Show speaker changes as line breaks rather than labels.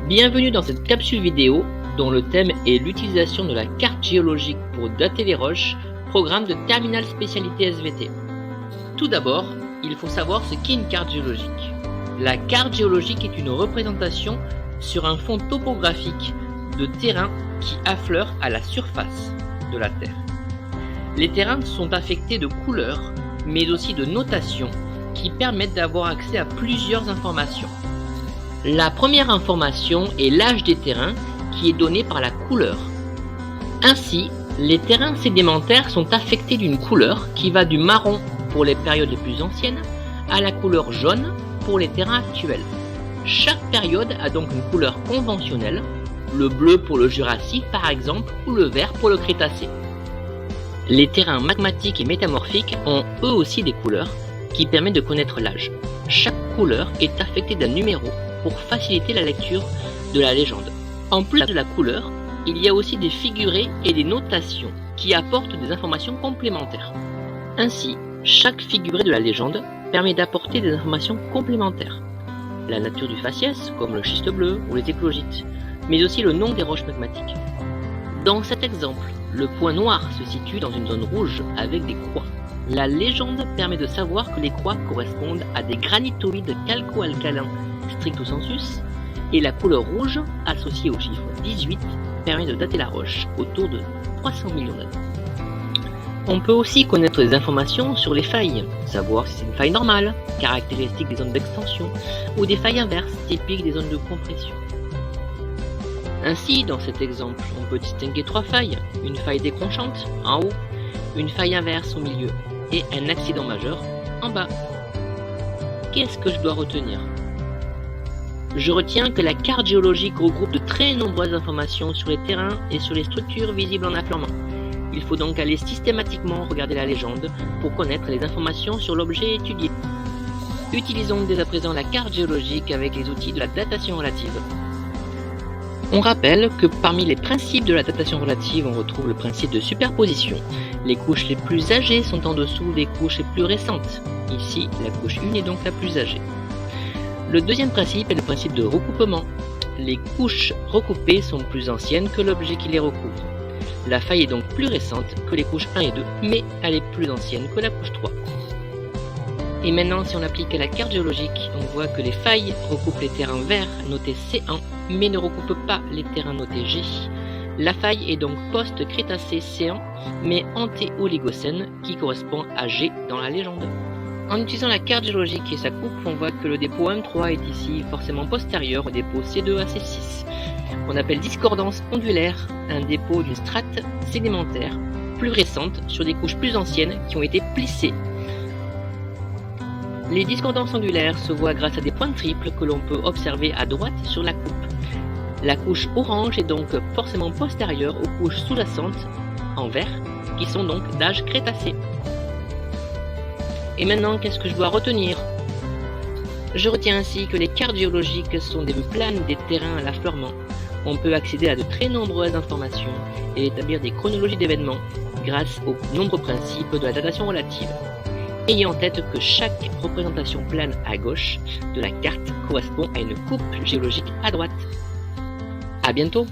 Bienvenue dans cette capsule vidéo dont le thème est l'utilisation de la carte géologique pour dater les roches, programme de terminale spécialité SVT. Tout d'abord, il faut savoir ce qu'est une carte géologique. La carte géologique est une représentation sur un fond topographique de terrain qui affleure à la surface de la Terre. Les terrains sont affectés de couleurs, mais aussi de notations qui permettent d'avoir accès à plusieurs informations. La première information est l'âge des terrains qui est donné par la couleur. Ainsi, les terrains sédimentaires sont affectés d'une couleur qui va du marron pour les périodes les plus anciennes à la couleur jaune pour les terrains actuels. Chaque période a donc une couleur conventionnelle, le bleu pour le Jurassique par exemple ou le vert pour le Crétacé. Les terrains magmatiques et métamorphiques ont eux aussi des couleurs qui permettent de connaître l'âge. Chaque couleur est affectée d'un numéro pour faciliter la lecture de la légende. En plus de la couleur, il y a aussi des figurés et des notations qui apportent des informations complémentaires. Ainsi, chaque figuré de la légende permet d'apporter des informations complémentaires. La nature du faciès, comme le schiste bleu ou les éclogites, mais aussi le nom des roches magmatiques. Dans cet exemple, le point noir se situe dans une zone rouge avec des croix. La légende permet de savoir que les croix correspondent à des granitoïdes calco-alcalins stricto sensus, et la couleur rouge, associée au chiffre 18, permet de dater la roche autour de 300 millions d'années. On peut aussi connaître des informations sur les failles, savoir si c'est une faille normale, caractéristique des zones d'extension, ou des failles inverses, typiques des zones de compression. Ainsi, dans cet exemple, on peut distinguer trois failles, une faille décrochante en haut, une faille inverse au milieu, et un accident majeur en bas. Qu'est-ce que je dois retenir ? Je retiens que la carte géologique regroupe de très nombreuses informations sur les terrains et sur les structures visibles en affleurement. Il faut donc aller systématiquement regarder la légende pour connaître les informations sur l'objet étudié. Utilisons dès à présent la carte géologique avec les outils de la datation relative. On rappelle que parmi les principes de la datation relative, on retrouve le principe de superposition. Les couches les plus âgées sont en dessous des couches les plus récentes. Ici, la couche 1 est donc la plus âgée. Le deuxième principe est le principe de recoupement. Les couches recoupées sont plus anciennes que l'objet qui les recouvre. La faille est donc plus récente que les couches 1 et 2, mais elle est plus ancienne que la couche 3. Et maintenant, si on applique à la carte géologique, on voit que les failles recoupent les terrains verts notés C1, mais ne recoupent pas les terrains notés G. La faille est donc post-Crétacé C1, mais anté-Oligocène, qui correspond à G dans la légende. En utilisant la carte géologique et sa coupe, on voit que le dépôt M3 est ici forcément postérieur au dépôt C2 à C6. On appelle discordance ondulaire un dépôt d'une strate sédimentaire plus récente sur des couches plus anciennes qui ont été plissées. Les discordances ondulaires se voient grâce à des points triples que l'on peut observer à droite sur la coupe. La couche orange est donc forcément postérieure aux couches sous-jacentes en vert qui sont donc d'âge Crétacé. Et maintenant, qu'est-ce que je dois retenir ? Je retiens ainsi que les cartes géologiques sont des vues planes des terrains à l'affleurement. On peut accéder à de très nombreuses informations et établir des chronologies d'événements grâce aux nombreux principes de la datation relative. Ayez en tête que chaque représentation plane à gauche de la carte correspond à une coupe géologique à droite. À bientôt!